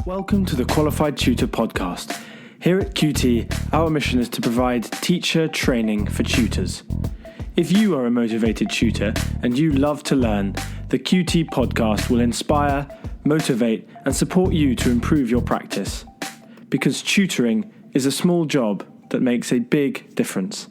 Welcome to the Qualified Tutor Podcast. Here at QT, our mission is to provide teacher training for tutors. If you are a motivated tutor and you love to learn, the QT Podcast will inspire, motivate, and support you to improve your practice. Because tutoring is a small job that makes a big difference.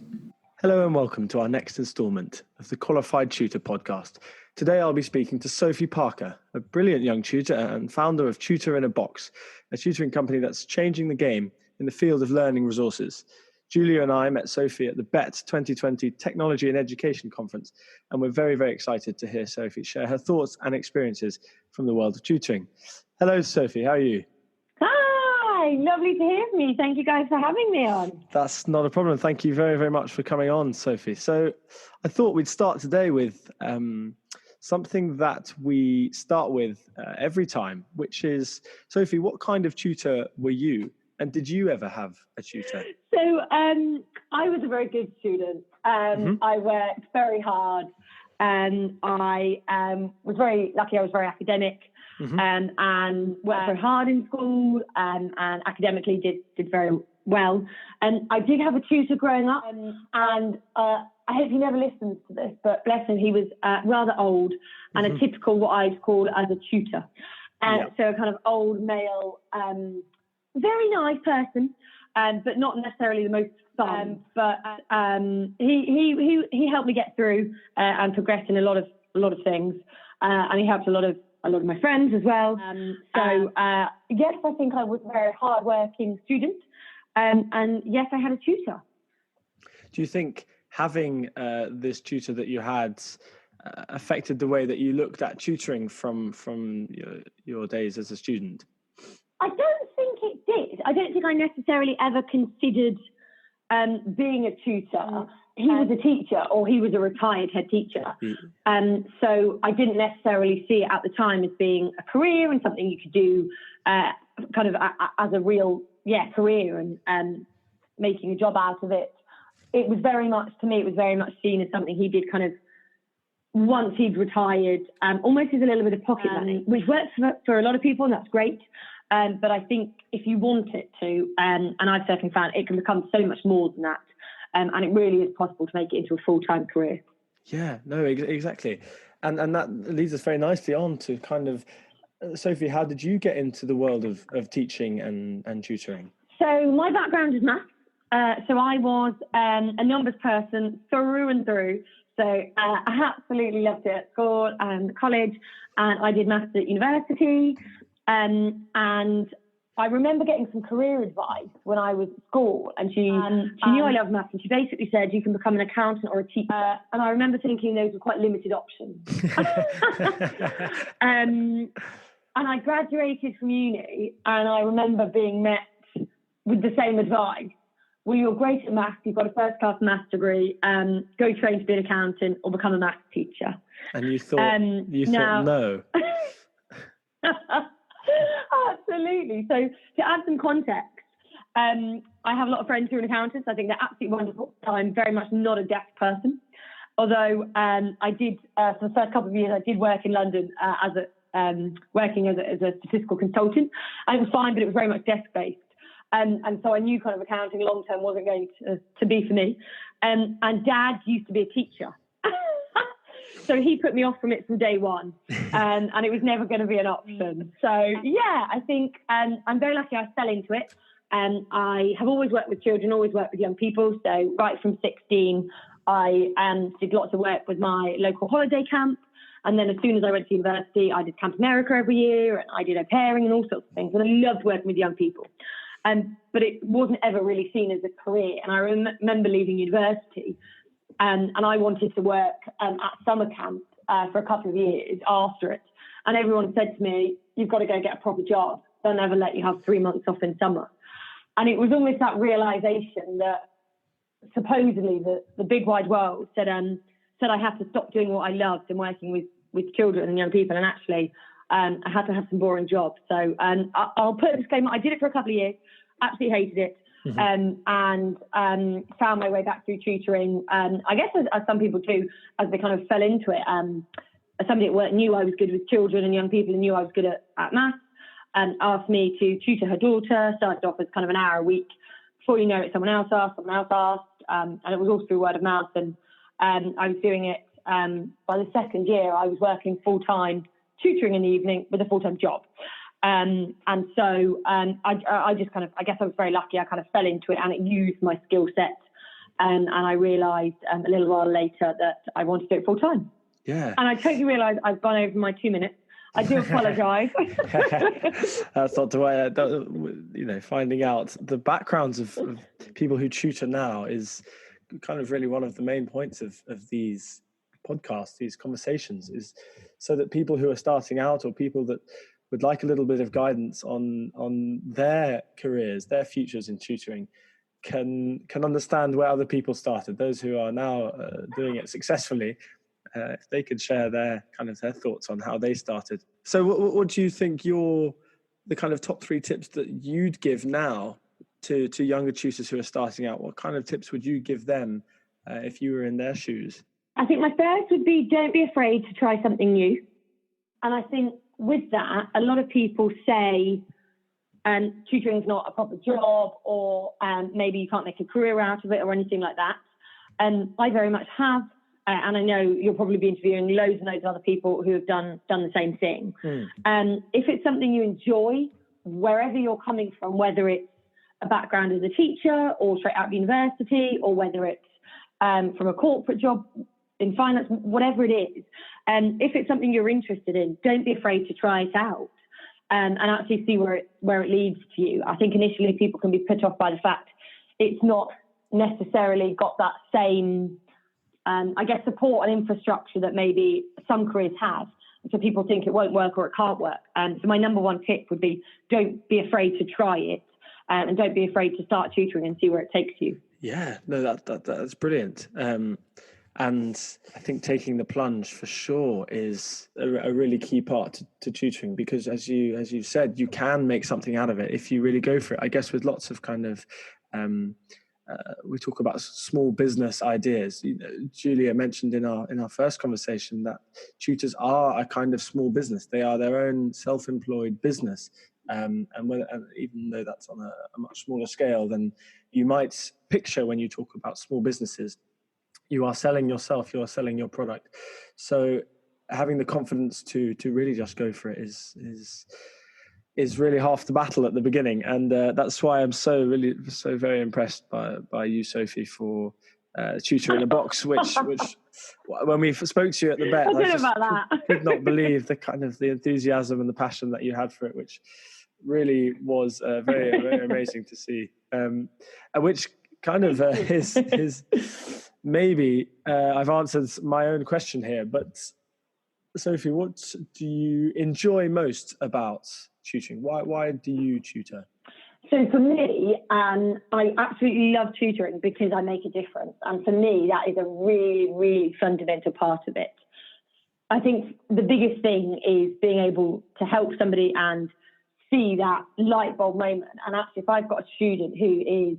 Hello and welcome to our next instalment of the Qualified Tutor Podcast. Today I'll be speaking to Sophie Parker, a brilliant young tutor and founder of Tutor In A Box, a tutoring company that's changing the game in the field of learning resources. Julia and I met Sophie at the BET 2020 Technology and Education Conference, and we're very, very excited to hear Sophie share her thoughts and experiences from the world of tutoring. Hello, Sophie. How are you? Hi, lovely to hear from you. Thank you guys for having me on. That's not a problem. Thank you very, very much for coming on, Sophie. So I thought we'd start today with something that we start with every time, which is, Sophie, what kind of tutor were you? And did you ever have a tutor? So I was a very good student. I worked very hard, and I was very lucky. I was very academic and worked very hard in school and academically did very well. And I did have a tutor growing up, and I hope he never listens to this, but bless him, he was rather old and a typical what I'd call as a tutor. So a kind of old male, very nice person, but not necessarily the most fun. But he helped me get through and progress in a lot of things, and he helped a lot of my friends as well. Yes, I think I was a very hardworking student, and yes, I had a tutor. Do you think having this tutor that you had affected the way that you looked at tutoring from your days as a student? I don't think it did. I don't think I necessarily ever considered being a tutor. He was a teacher, or he was a retired head teacher. So I didn't necessarily see it at the time as being a career and something you could do kind of as a real career and making a job out of it. It was very much, to me, it was very much seen as something he did kind of once he'd retired, almost as a little bit of pocket money, which works for a lot of people, and that's great. But I think if you want it to, and I've certainly found it can become so much more than that. And it really is possible to make it into a full-time career. Yeah, no, exactly. And that leads us very nicely on to kind of, Sophie, how did you get into the world of teaching and tutoring? So my background is maths. So I was a numbers person through and through. So I absolutely loved it at school and college, and I did maths at university. And I remember getting some career advice when I was at school, and she knew I loved maths, and she basically said you can become an accountant or a teacher. And I remember thinking those were quite limited options. And I graduated from uni, and I remember being met with the same advice. Well, you're great at maths, you've got a first-class maths degree, go train to be an accountant or become a maths teacher. And you thought, thought no. Absolutely. So to add some context, I have a lot of friends who are accountants. I think they're absolutely wonderful. I'm very much not a deaf person. Although I did, for the first couple of years, I did work in London working as a statistical consultant. And it was fine, but it was very much desk-based. And so I knew kind of accounting long-term wasn't going to be for me. And Dad used to be a teacher. So he put me off from it from day one, and it was never going to be an option. So, I think I'm very lucky I fell into it. I have always worked with children, always worked with young people. So right from 16, I did lots of work with my local holiday camp. And then as soon as I went to university, I did Camp America every year, and I did au pairing and all sorts of things. And I loved working with young people. But it wasn't ever really seen as a career. And I remember leaving university, and I wanted to work at summer camp for a couple of years after it. And everyone said to me, you've got to go get a proper job. They'll never let you have 3 months off in summer. And it was almost that realization that supposedly the big wide world said I had to stop doing what I loved and working with children and young people. And actually, I had to have some boring jobs. So I'll put a disclaimer. I did it for a couple of years, absolutely hated it. And found my way back through tutoring. I guess as some people do, as they kind of fell into it. As somebody at work knew I was good with children and young people and knew I was good at maths. asked me to tutor her daughter. Started off as kind of an hour a week. Before you know it, someone else asked, and it was all through word of mouth. And I was doing it. By the second year, I was working full-time, tutoring in the evening with a full-time job. And so I just kind of, I guess I was very lucky. I kind of fell into it, and it used my skill set. And I realised a little while later that I wanted to do it full-time. Yeah. And I totally realised I've gone over my 2 minutes. I do apologise. That's not the way. Finding out the backgrounds of people who tutor now is kind of really one of the main points of these podcasts, these conversations, is so that people who are starting out or people that would like a little bit of guidance on their careers, their futures in tutoring, can understand where other people started. Those who are now doing it successfully, if they could share their thoughts on how they started. So what do you think the kind of top 3 tips that you'd give now to younger tutors who are starting out? What kind of tips would you give them if you were in their shoes? I think my first would be, don't be afraid to try something new. And I think with that, a lot of people say tutoring's not a proper job, or maybe you can't make a career out of it or anything like that. And I very much have. And I know you'll probably be interviewing loads and loads of other people who have done the same thing. If it's something you enjoy, wherever you're coming from, whether it's a background as a teacher or straight out of university, or whether it's from a corporate job in finance, whatever it is, if it's something you're interested in, don't be afraid to try it out and actually see where it leads to you. I think initially people can be put off by the fact it's not necessarily got that same support and infrastructure that maybe some careers have. So people think it won't work or it can't work. So my number 1 tip would be, don't be afraid to try it, and don't be afraid to start tutoring and see where it takes you. Yeah, no, that's brilliant. And I think taking the plunge for sure is a really key part to tutoring, because as you said, you can make something out of it if you really go for it. I guess with lots of kind of we talk about small business ideas. Julia mentioned in our first conversation that tutors are a kind of small business. They are their own self-employed business, and even though that's on a much smaller scale than you might picture when you talk about small businesses, you are selling yourself, you are selling your product. So having the confidence to really just go for it is really half the battle at the beginning. And that's why I'm so very impressed by you, Sophie, for Tutor In A Box, which when we spoke to you at the vet, I just could not believe the enthusiasm and the passion that you had for it, which really was very, very amazing to see. And which kind of is maybe I've answered my own question here, but Sophie, what do you enjoy most about tutoring? Why do you tutor? So for me, I absolutely love tutoring because I make a difference. And for me, that is a really, really fundamental part of it. I think the biggest thing is being able to help somebody and see that light bulb moment. And actually, if I've got a student who is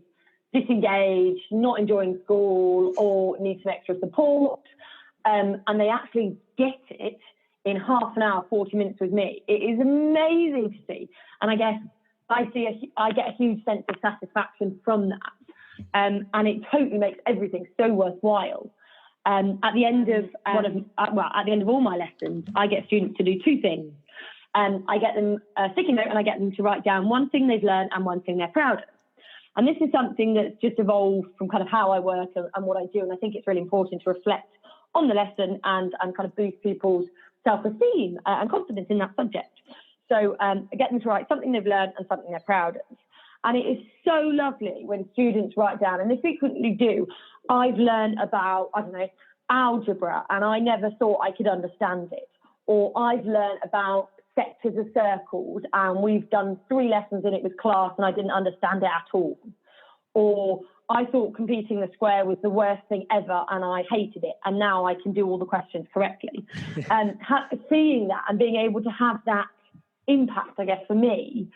disengaged, not enjoying school, or needs some extra support, and they actually get it in half an hour, 40 minutes with me, it is amazing to see. And I guess I get a huge sense of satisfaction from that. And it totally makes everything so worthwhile. At the end of all my lessons, I get students to do 2 things. I get them a sticky note, and I get them to write down one thing they've learned and one thing they're proud of. And this is something that's just evolved from kind of how I work and what I do. And I think it's really important to reflect on the lesson and kind of boost people's self-esteem and confidence in that subject. So I get them to write something they've learned and something they're proud of. And it is so lovely when students write down, and they frequently do, I've learned about, algebra, and I never thought I could understand it. Or I've learned about sectors of circles, and we've done 3 lessons in it with class, and I didn't understand it at all. Or I thought completing the square was the worst thing ever, and I hated it, and now I can do all the questions correctly. And seeing that and being able to have that impact, I guess, for me,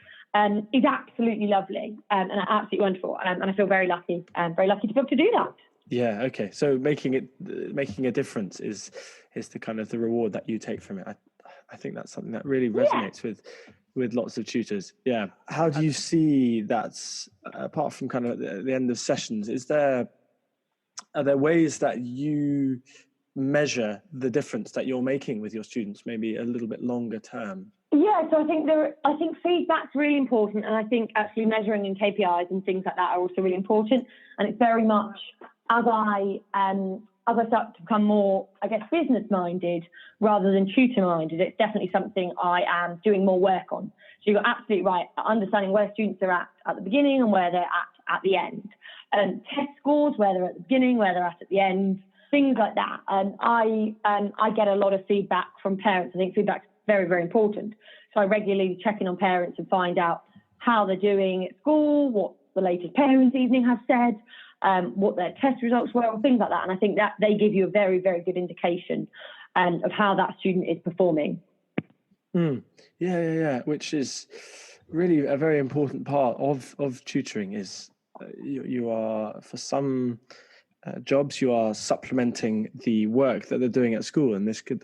is absolutely lovely and absolutely wonderful. And I feel very lucky to be able to do that. Yeah. Okay. So making a difference is the kind of the reward that you take from it. I think that's something that really resonates with with lots of tutors. Yeah. How do you see that, apart from kind of at the end of sessions, are there ways that you measure the difference that you're making with your students, maybe a little bit longer term? Yeah, so I think feedback's really important, and I think actually measuring in KPIs and things like that are also really important. And it's very much as I start to become more, I guess, business minded rather than tutor minded, it's definitely something I am doing more work on. So you're absolutely right, understanding where students are at the beginning and where they're at the end. Test scores, where they're at the beginning, where they're at the end, things like that. And I get a lot of feedback from parents. I think feedback's very, very important. So I regularly check in on parents and find out how they're doing at school, what the latest parents' evening has said, what their test results were, things like that. And I think that they give you a very, very good indication of how that student is performing. Yeah. Which is really a very important part of tutoring. Is you are, for some jobs, you are supplementing the work that they're doing at school, and this could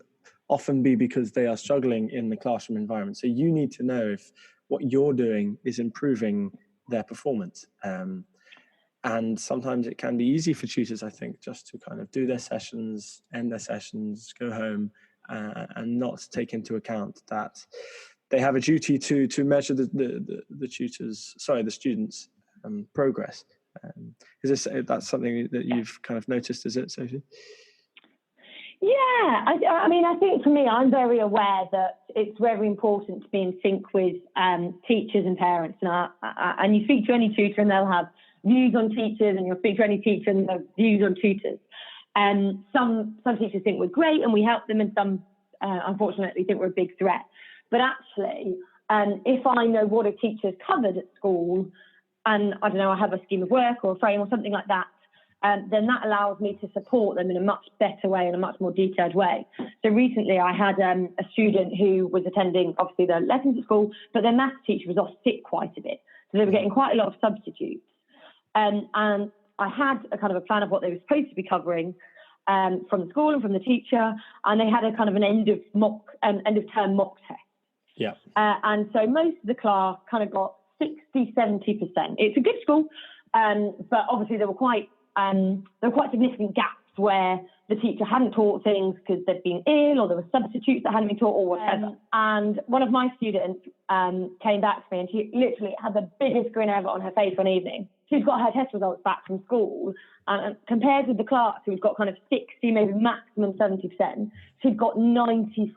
often be because they are struggling in the classroom environment. So you need to know if what you're doing is improving their performance. And sometimes it can be easy for tutors, I think, just to kind of do their sessions, end their sessions, go home, and not take into account that they have a duty to measure the students' progress. That's something that you've kind of noticed, is it, Sophie? Yeah, I mean, I think for me, I'm very aware that it's very important to be in sync with teachers and parents. And you speak to any tutor and they'll have views on teachers, and you'll speak to any teacher and they'll have views on tutors. And some teachers think we're great and we help them, and some, unfortunately, think we're a big threat. But actually, if I know what a teacher's covered at school, and I don't know, I have a scheme of work or a frame or something like that, then that allows me to support them in a much better way, in a much more detailed way. So recently I had a student who was attending, obviously, the lessons at school, but their maths teacher was off sick quite a bit. So they were getting quite a lot of substitutes. And I had a kind of a plan of what they were supposed to be covering from the school and from the teacher, and they had a kind of an end of term mock test. Yeah. And so most of the class kind of got 60, 70%. It's a good school, but obviously there were quite significant gaps where the teacher hadn't taught things because they'd been ill, or there were substitutes that hadn't been taught, or whatever. And one of my students came back to me, and she literally had the biggest grin ever on her face one evening. She's got her test results back from school, and compared with the class who's got kind of 60, maybe maximum 70%, she'd got 94%.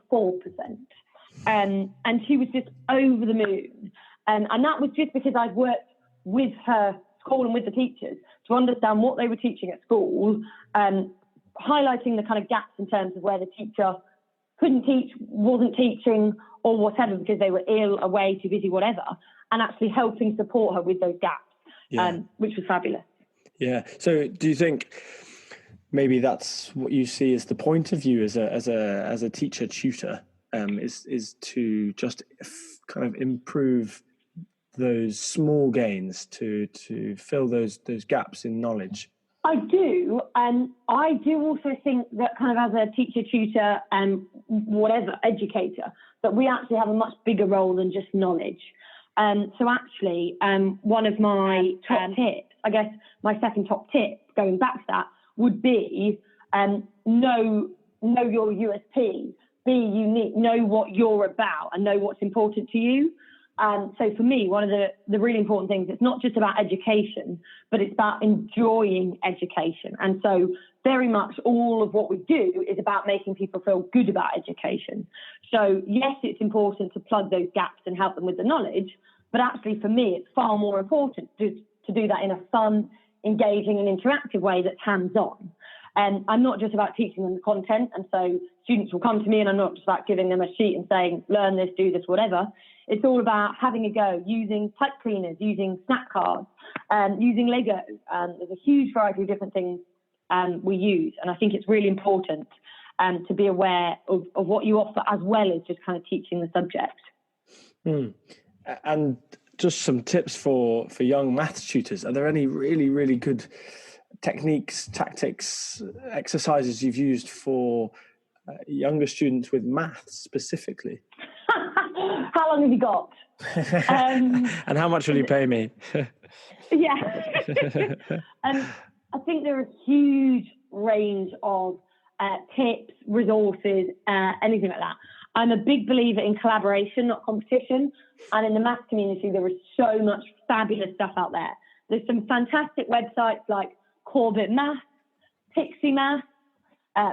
And she was just over the moon. And that was just because I'd worked with her school and with the teachers to understand what they were teaching at school, highlighting the kind of gaps in terms of where the teacher couldn't teach, wasn't teaching, or whatever, because they were ill, away, too busy, whatever, and actually helping support her with those gaps, which was fabulous. Yeah. So do you think maybe that's what you see as the point of view as a teacher tutor, is to just kind of improve those small gains to fill those gaps in knowledge? I do, and I do also think that kind of as a teacher, tutor, and whatever educator, that we actually have a much bigger role than just knowledge. So actually, one of my top tips, I guess my second top tip, going back to that, would be know your USP, be unique, know what you're about, and know what's important to you. So for me, one of the really important things, it's not just about education, but it's about enjoying education. And so very much all of what we do is about making people feel good about education. So yes, it's important to plug those gaps and help them with the knowledge, but actually for me, it's far more important to do that in a fun, engaging and interactive way that's hands-on. And I'm not just about teaching them the content, and so students will come to me and I'm not just about giving them a sheet and saying, learn this, do this, whatever. It's all about having a go, using pipe cleaners, using snap cards, using Lego. There's a huge variety of different things we use, and I think it's really important to be aware of what you offer, as well as just kind of teaching the subject. And just some tips for young maths tutors. Are there any really, really good techniques, tactics, exercises you've used for younger students with maths specifically? How how long have you got? And how much will you pay me? Yeah. I think there are a huge range of tips, resources, anything like that. I'm a big believer in collaboration, not competition. And in the maths community, there is so much fabulous stuff out there. There's some fantastic websites like Corbett Maths, Pixie Maths,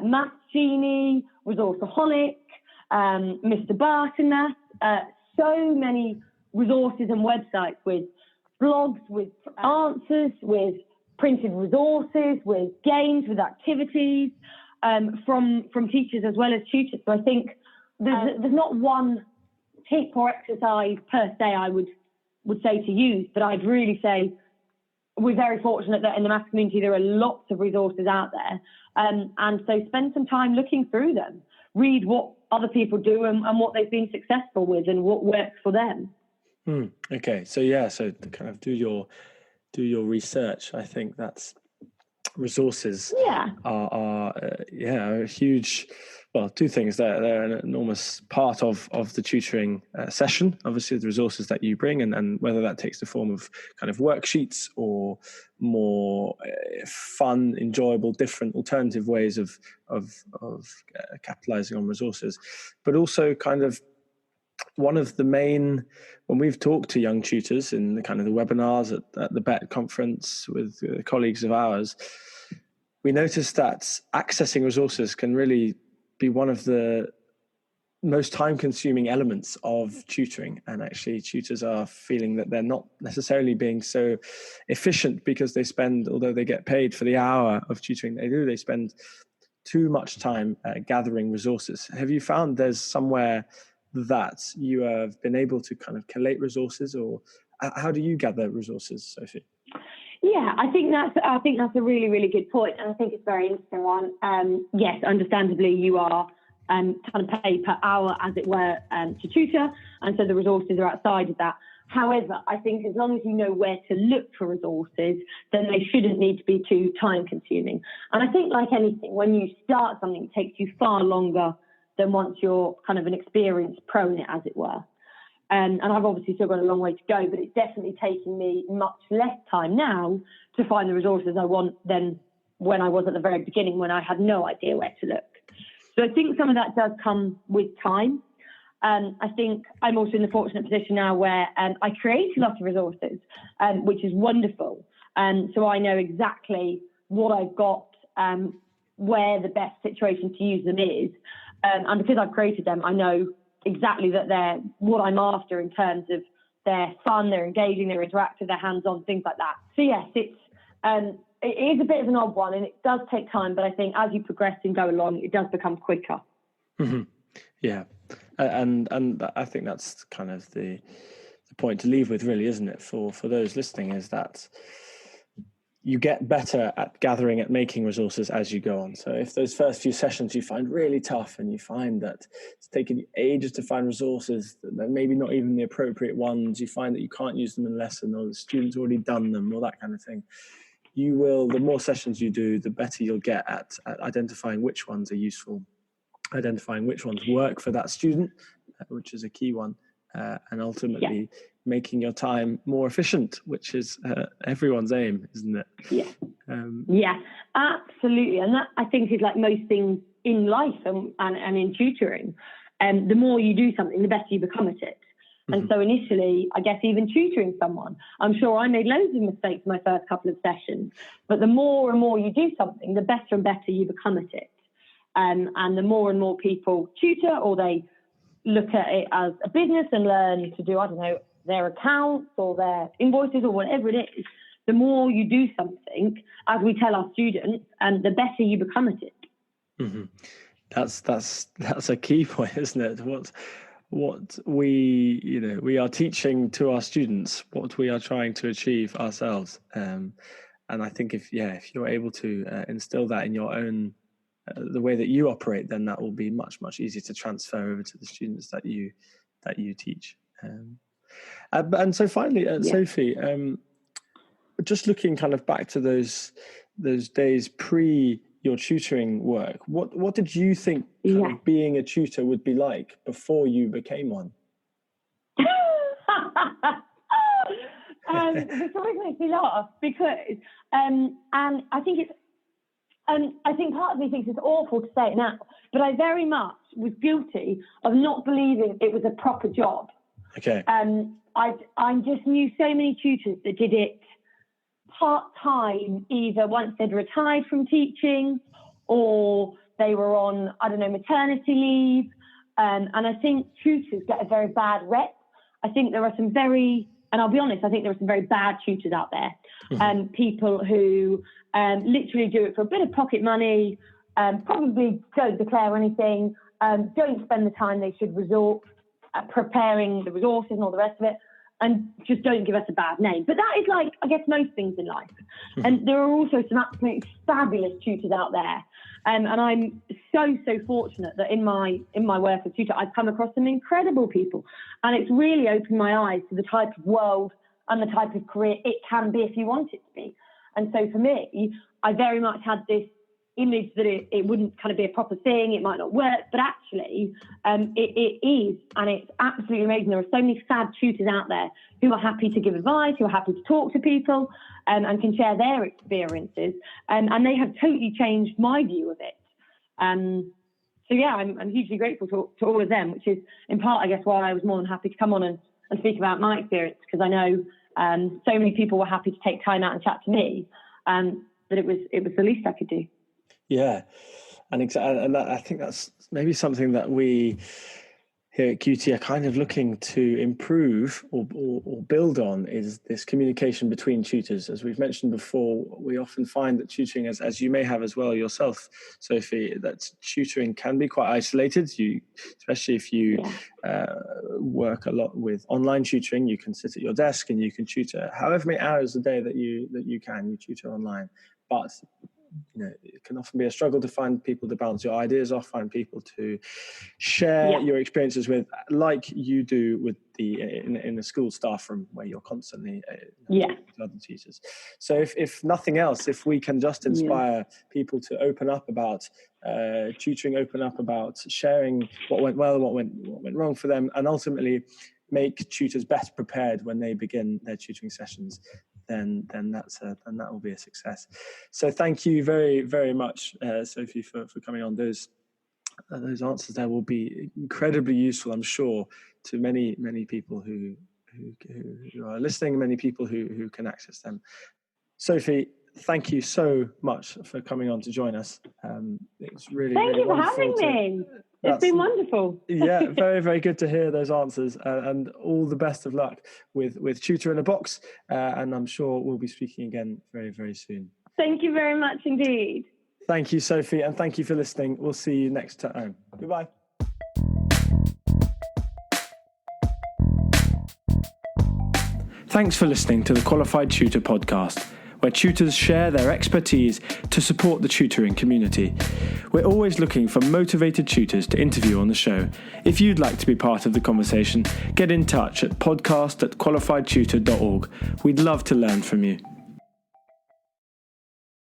Maths Genie, Resourceaholic, Mr. Barton Maths, so many resources and websites with blogs, with answers, with printed resources, with games, with activities from teachers as well as tutors. So I think there's not one tip or exercise per se I would say to use, but I'd really say we're very fortunate that in the maths community there are lots of resources out there. And so spend some time looking through them. Read what other people do and what they've been successful with and what works for them. Okay, so to kind of do your research. I think that's resources are a huge, well, two things. They're an enormous part of the tutoring session. Obviously, the resources that you bring, and whether that takes the form of kind of worksheets or more fun, enjoyable, different alternative ways of capitalizing on resources, but also kind of one of the main, when we've talked to young tutors in the kind of the webinars at the BET conference with colleagues of ours, we noticed that accessing resources can really be one of the most time-consuming elements of tutoring. And actually tutors are feeling that they're not necessarily being so efficient because they spend, although they get paid for the hour of tutoring they spend too much time gathering resources. Have you found there's somewhere that you have been able to kind of collate resources, or how do you gather resources, Sophie? Yeah, I think that's a really, really good point, and I think it's a very interesting one. Yes, understandably, you are kind of paid per hour, as it were, to tutor, and so the resources are outside of that. However, I think as long as you know where to look for resources, then they shouldn't need to be too time-consuming. And I think, like anything, when you start something, it takes you far longer than once you're kind of an experienced pro in it, as it were. And I've obviously still got a long way to go, but it's definitely taking me much less time now to find the resources I want than when I was at the very beginning, when I had no idea where to look. So I think some of that does come with time. I think I'm also in the fortunate position now where I create a lot of resources, which is wonderful. So I know exactly what I've got, where the best situation to use them is. And because I've created them, I know exactly that they're what I'm after in terms of they're fun, they're engaging, they're interactive, they're hands-on, things like that. So yes, it is a bit of an odd one, and it does take time, but I think as you progress and go along, it does become quicker. Mm-hmm. Yeah, and I think that's kind of the point to leave with, really, isn't it? For those listening, is that you get better at gathering, at making resources as you go on. So if those first few sessions you find really tough and you find that it's taken you ages to find resources, that maybe not even the appropriate ones, you find that you can't use them in a lesson, or the student's already done them, or that kind of thing, you will, the more sessions you do, the better you'll get at identifying which ones are useful, identifying which ones work for that student, which is a key one, and ultimately making your time more efficient, which is everyone's aim, isn't it? Yeah, absolutely. And that, I think, is like most things in life and in tutoring. The more you do something, the better you become at it. And so initially, I guess even tutoring someone, I'm sure I made loads of mistakes in my first couple of sessions, but the more and more you do something, the better and better you become at it. And the more and more people tutor, or they look at it as a business and learn to do, I don't know, their accounts or their invoices or whatever it is, the more you do something, as we tell our students, and the better you become at it. Mm-hmm. That's a key point, isn't it? What we are teaching to our students, what we are trying to achieve ourselves, and I think if you're able to instill that in your own the way that you operate, then that will be much easier to transfer over to the students that you teach. And so finally, Sophie, just looking kind of back to those days pre your tutoring work, what did you think kind of being a tutor would be like before you became one? This always makes me laugh because, and I think it's, I think part of me thinks it's awful to say it now, but I very much was guilty of not believing it was a proper job. Okay. I just knew so many tutors that did it part-time, either once they'd retired from teaching or they were on, I don't know, maternity leave. And I think tutors get a very bad rep. I think there are some very, and I'll be honest, I think there are some very bad tutors out there. Mm-hmm. People who literally do it for a bit of pocket money, probably don't declare anything, don't spend the time they should resort preparing the resources and all the rest of it, and just don't give us a bad name. But that is like, I guess, most things in life. Mm-hmm. And there are also some absolutely fabulous tutors out there. And I'm so fortunate that in my work as tutor, I've come across some incredible people. And it's really opened my eyes to the type of world and the type of career it can be if you want it to be. And so for me, I very much had this image that it wouldn't kind of be a proper thing, it might not work, but actually it is, and it's absolutely amazing. There are so many fab tutors out there who are happy to give advice, who are happy to talk to people, and can share their experiences, and they have totally changed my view of it. So yeah, I'm hugely grateful to all of them, which is in part, I guess, why I was more than happy to come on and speak about my experience, because I know so many people were happy to take time out and chat to me, that it was the least I could do. Yeah, and I think that's maybe something that we here at QT are kind of looking to improve or build on, is this communication between tutors. As we've mentioned before, we often find that tutoring, as you may have as well yourself, Sophie, that tutoring can be quite isolated. Especially if you work a lot with online tutoring, you can sit at your desk and you can tutor however many hours a day that you tutor online, but it can often be a struggle to find people to bounce your ideas off, find people to share your experiences with, like you do with in the school staff room, where you're constantly talking to other teachers. So if nothing else, if we can just inspire people to open up about tutoring, open up about sharing what went well, what went wrong for them, and ultimately make tutors better prepared when they begin their tutoring sessions, then that will be a success. So thank you very, very much, Sophie, for coming on. Those answers there will be incredibly useful, I'm sure, to many people who are listening, many people who can access them. Sophie, thank you so much for coming on to join us. It's really thank really you for having me. It's been wonderful. Yeah, very, very good to hear those answers, and all the best of luck with Tutor In A Box, and I'm sure we'll be speaking again very, very soon. Thank you very much indeed. Thank you, Sophie, and thank you for listening. We'll see you next time. Goodbye. Thanks for listening to the Qualified Tutor podcast, where tutors share their expertise to support the tutoring community. We're always looking for motivated tutors to interview on the show. If you'd like to be part of the conversation, get in touch at podcast@qualifiedtutor.org. We'd love to learn from you.